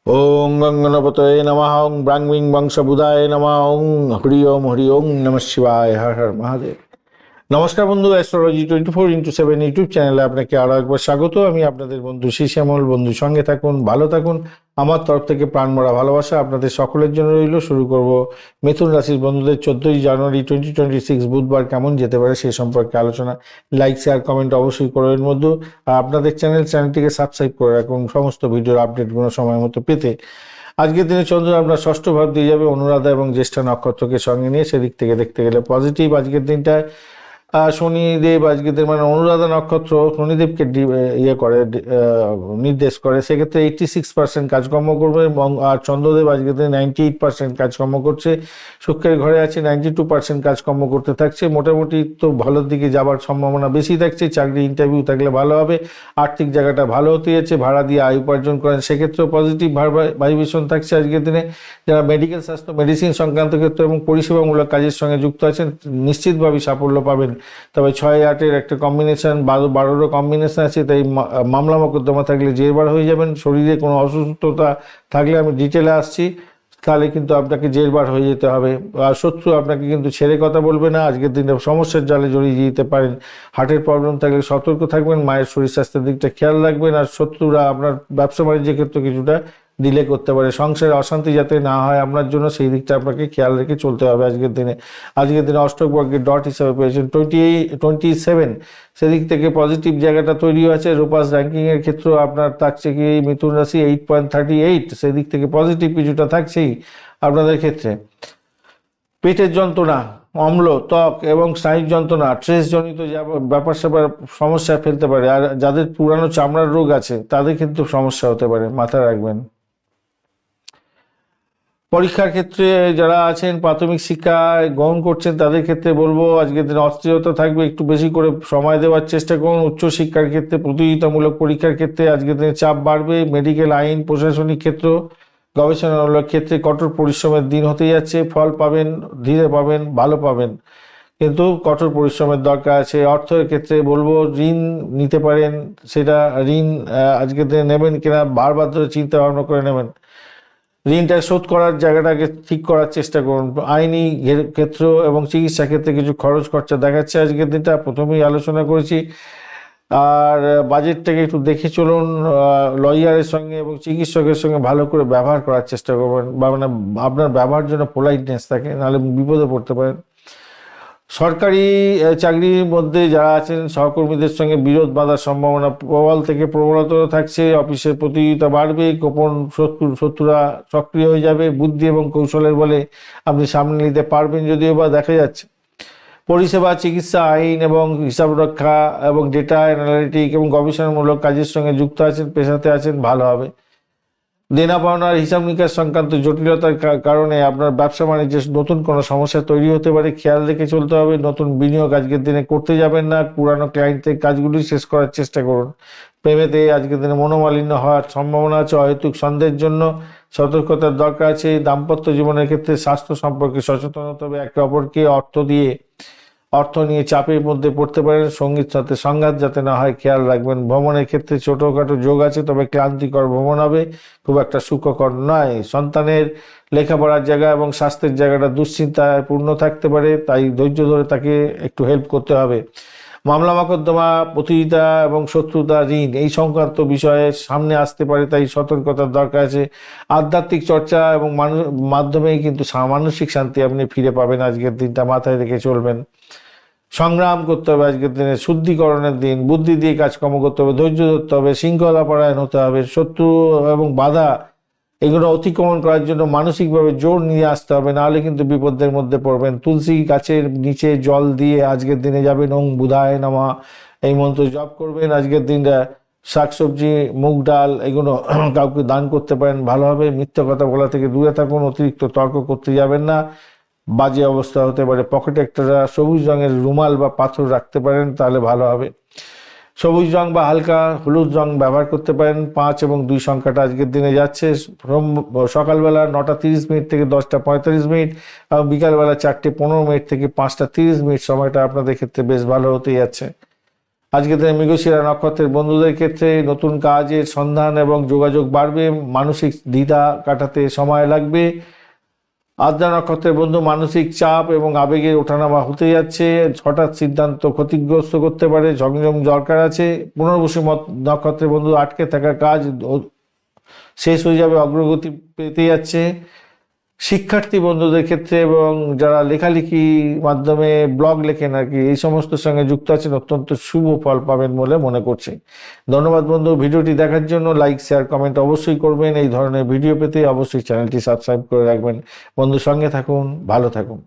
ওং গঙ্গনপতয়ে নমঃ ওং ব্রাংমিং বংশবুধায় নমঃ ওং হরি ওং নমঃ শিবায় হর হর মহাদেব। নমস্কার বন্ধু, অ্যাস্ট্রোলজি 24x7 ইউটিউব চ্যানেলে আপনাকে আরও একবার স্বাগত। আমি আপনাদের বন্ধু শ্যামল। বন্ধু সঙ্গে থাকুন, ভালো থাকুন। আমার তরফ থেকে প্রাণভরা ভালোবাসা আপনাদের সকলের জন্য রইল। শুরু করব মিথুন রাশির বন্ধুদের 14ই জানুয়ারি 2026 বুধবার কেমন যেতে পারে সে সম্পর্কে আলোচনা। লাইক শেয়ার কমেন্ট অবশ্যই করবেন বন্ধু। আর আপনাদের চ্যানেলটিকে সাবস্ক্রাইব করে রাখুন সমস্ত ভিডিওর আপডেটগুলো সময় মতো পেতে। আজকের দিনে চন্দ্র আপনার ষষ্ঠ ভাব দিয়ে যাবে অনুরাধা এবং জ্যেষ্ঠা নক্ষত্রকে সঙ্গে নিয়ে। সেদিক থেকে দেখতে গেলে পজিটিভ। আজকের দিনটায় শনিদেব আজকের দিন মানে অনুরাধা নক্ষত্র শনিদেবকে নির্দেশ করে, সেক্ষেত্রে 86% কাজকর্ম করবে। এবং আর চন্দ্রদেব আজকের দিন 98% কাজকর্ম করছে। শুক্রের ঘরে আছে, 92% কাজকর্ম করতে থাকছে। মোটামুটি তো ভালোর দিকে যাবার সম্ভাবনা বেশি থাকছে। চাকরি ইন্টারভিউ থাকলে ভালো হবে। আর্থিক জায়গাটা ভালো হতে যাচ্ছে। ভাড়া দিয়ে আয় উপার্জন করেন, সেক্ষেত্রেও পজিটিভ ভাইব্রেশন থাকছে আজকের দিনে। যারা মেডিকেল স্বাস্থ্য মেডিসিন সংক্রান্ত ক্ষেত্র এবং পরিষেবামূলক কাজের সঙ্গে যুক্ত আছেন নিশ্চিতভাবে সাফল্য পাবেন। তবে 6-8-এর একটা কম্বিনেশন, 12-12-রও কম্বিনেশন আছে, তাই মামলা মোকদ্দমা থাকলে জেরবার হয়ে যাবেন। শরীরে কোনো অসুস্থতা থাকলে আমি ডিটেলে আসছি, তাহলে কিন্তু আপনাকে জেরবার হয়ে যেতে হবে। আর শত্রু আপনাকে কিন্তু ছেড়ে কথা বলবে না। আজকের দিনে সমস্যার জালে জড়িয়ে যেতে পারেন। হার্টের প্রবলেম থাকলে সতর্ক থাকবেন। মায়ের শরীর স্বাস্থ্যের দিকটা খেয়াল রাখবেন। আর শত্রুরা আপনার ব্যবসা বাণিজ্যের ক্ষেত্রে কিছুটা ডিলে করতে পারে। সংসারে অশান্তি যাতে না হয় আপনার জন্য, সেই দিকটা আপনাকে খেয়াল রেখে চলতে হবে আজকের দিনে। আজকের দিনে অষ্টক বর্গের ডট হিসাবে পেয়েছেন 27, সেদিক থেকে পজিটিভ জায়গাটা তৈরি হয়েছে। রূপাস র্যাঙ্কিংয়ের ক্ষেত্রেও আপনার থাকছে কি মিথুন রাশি 8.38, সেদিক থেকে পজিটিভ কিছুটা থাকছেই আপনাদের ক্ষেত্রে। পেটের যন্ত্রণা, অম্ল, ত্বক এবং স্নায়ুর যন্ত্রণা, স্ট্রেসজনিত ব্যাপার স্যাপার সমস্যায় ফেলতে পারে। আর যাদের পুরানো চামড়ার রোগ আছে তাদের কিন্তু সমস্যা হতে পারে, মাথায় রাখবেন। পরীক্ষার ক্ষেত্রে যারা আছেন প্রাথমিক শিক্ষা গ্রহণ করছেন তাদের ক্ষেত্রে বলবো আজকের দিনে অস্থিরতা থাকবে, একটু বেশি করে সময় দেওয়ার চেষ্টা করুন। উচ্চশিক্ষার ক্ষেত্রে প্রতিযোগিতামূলক পরীক্ষার ক্ষেত্রে আজকের দিনে চাপ বাড়বে। মেডিকেল, আইন, প্রশাসনিক ক্ষেত্র, গবেষণামূলক ক্ষেত্রে কঠোর পরিশ্রমের দিন হতে যাচ্ছে। ফল পাবেন, ধীরে পাবেন, ভালো পাবেন, কিন্তু কঠোর পরিশ্রমের দরকার আছে। অর্থের ক্ষেত্রে বলবো ঋণ নিতে পারেন, সেটা ঋণ আজকের দিনে নেবেন কিনা বারবার ধরে চিন্তা ভাবনা করে নেবেন। ঋণটা শোধ করার জায়গাটাকে ঠিক করার চেষ্টা করুন। আইনি ক্ষেত্র এবং চিকিৎসা ক্ষেত্রে কিছু খরচ খরচা দেখাচ্ছে আজকের দিনটা, প্রথমেই আলোচনা করেছি। আর বাজেটটাকে একটু দেখে চলুন। লয়ারের সঙ্গে এবং চিকিৎসকের সঙ্গে ভালো করে ব্যবহার করার চেষ্টা করবেন, বা মানে আপনার ব্যবহার জন্য পোলাইটনেস থাকে, নাহলে বিপদে পড়তে পারেন। সরকারি চাকরির মধ্যে যারা আছেন সহকর্মীদের সঙ্গে বিরোধ বাঁধার সম্ভাবনা প্রবল থেকে প্রবলতর থাকছে। অফিসের প্রতিযোগিতা বাড়বে। গোপন শত্রুরা সক্রিয় হয়ে যাবে। বুদ্ধি এবং কৌশলের বলে আপনি সামনে নিতে পারবেন, যদিও বা দেখা যাচ্ছে। পরিষেবা, চিকিৎসা, আইন এবং হিসাব রক্ষা এবং ডেটা অ্যানালিটিক এবং গবেষণামূলক কাজের সঙ্গে যুক্ত আছেন, পেশাতে আছেন, ভালো হবে। দেনা পাওনার হিসাব নিকাশ সংক্রান্ত জটিলতার কারণে আপনার ব্যবসা বাণিজ্যে নতুন কোনো সমস্যা তৈরি হতে পারে, খেয়াল রেখে চলতে হবে। নতুন বিনিয়োগ আজকের দিনে করতে যাবেন না। পুরানো ক্লায়েন্টের কাজগুলি শেষ করার চেষ্টা করুন। প্রেমেতে আজকের দিনে মনোমালিন্য হওয়ার সম্ভাবনা আছে। অহেতুক সন্দেহের জন্য সতর্কতার দরকার আছে। দাম্পত্য জীবনের ক্ষেত্রে স্বাস্থ্য সম্পর্কে সচেতন হতে হবে। একে অপরকে অর্থ নিয়ে চাপের মধ্যে পড়তে পারেন। সঙ্গীর সাথে সংঘাত যাতে না হয় খেয়াল রাখবেন। ভ্রমণের ক্ষেত্রে ছোটোখাটো যোগ আছে, তবে ক্লান্তিকর ভ্রমণ হবে, খুব একটা সুখকর নয়। সন্তানের লেখাপড়ার জায়গা এবং স্বাস্থ্যের জায়গাটা দুশ্চিন্তায় পূর্ণ থাকতে পারে, তাই ধৈর্য ধরে তাকে একটু হেল্প করতে হবে। মামলা মোকদ্দমা, প্রতিযোগিতা এবং শত্রুতা, ঋণ এই সংক্রান্ত বিষয়ে সামনে আসতে পারে, তাই সতর্কতার দরকার আছে। আধ্যাত্মিক চর্চা এবং মাধ্যমেই কিন্তু মানসিক শান্তি আপনি ফিরে পাবেন। আজকের দিনটা মাথায় রেখে চলবেন। সংগ্রাম করতে হবে আজকের দিনে, শুদ্ধিকরণের দিন। বুদ্ধি দিয়ে কাজকর্ম করতে হবে, ধৈর্য ধরতে হবে, শৃঙ্খলা পরায়ণ হতে হবে। শত্রু এবং বাধা এগুলো অতিক্রমণ করার জন্য মানসিকভাবে জোর নিয়ে আসতে হবে, নাহলে কিন্তু বিপদের মধ্যে পড়বেন। তুলসী গাছের নিচে জল দিয়ে আজকের দিনে যাবেন। ওং বুধায় নমঃ এই মন্ত্র জপ করবেন। আজকের দিনটা শাকসবজি, মুগ ডাল এগুলো কাউকে দান করতে পারেন, ভালো হবে। মিথ্যা কথা বলা থেকে দূরে থাকুন। অতিরিক্ত তর্ক করতে যাবেন না, বাজে অবস্থা হতে পারে। পকেটে একটা সবুজ রঙের রুমাল বা পাথর রাখতে পারেন, তাহলে ভালো হবে। সবুজ রং বা হালকা হলুদ রং ব্যবহার করতে পারেন। 5 এবং 2 সংখ্যাটা আজকের দিনে যাচ্ছে। সকালবেলা 9:30 থেকে 10:45, এবং বিকালবেলা 4:15 থেকে 5:30 সময়টা আপনাদের ক্ষেত্রে বেশ ভালো হতে যাচ্ছে। আজকে দিনে মৃগশিরা নক্ষত্রের বন্ধুদের ক্ষেত্রে নতুন কাজের সন্ধান এবং যোগাযোগ বাড়বে, মানসিক দ্বিধা কাটাতে সময় লাগবে। আদ্রা নক্ষত্রের বন্ধু মানসিক চাপ এবং আবেগের ওঠানামা হতে যাচ্ছে, হঠাৎ সিদ্ধান্ত ক্ষতিগ্রস্ত করতে পারে, সংযম দরকার আছে। পুনর্বসু নক্ষত্রের বন্ধু আটকে থাকা কাজ শেষ হয়ে যাবে, অগ্রগতি পেতে যাচ্ছে। শিক্ষার্থী বন্ধুদের ক্ষেত্রে এবং যারা লেখালেখি মাধ্যমে ব্লগ লেখেন আর কি, এই সমস্ত সঙ্গে যুক্ত আছেন, অত্যন্ত শুভ ফল পাবেন বলে মনে করছি। ধন্যবাদ বন্ধু, ভিডিওটি দেখার জন্য। লাইক শেয়ার কমেন্ট অবশ্যই করবেন। এই ধরনের ভিডিও পেতে অবশ্যই চ্যানেলটি সাবস্ক্রাইব করে রাখবেন। বন্ধু সঙ্গে থাকুন, ভালো থাকুন।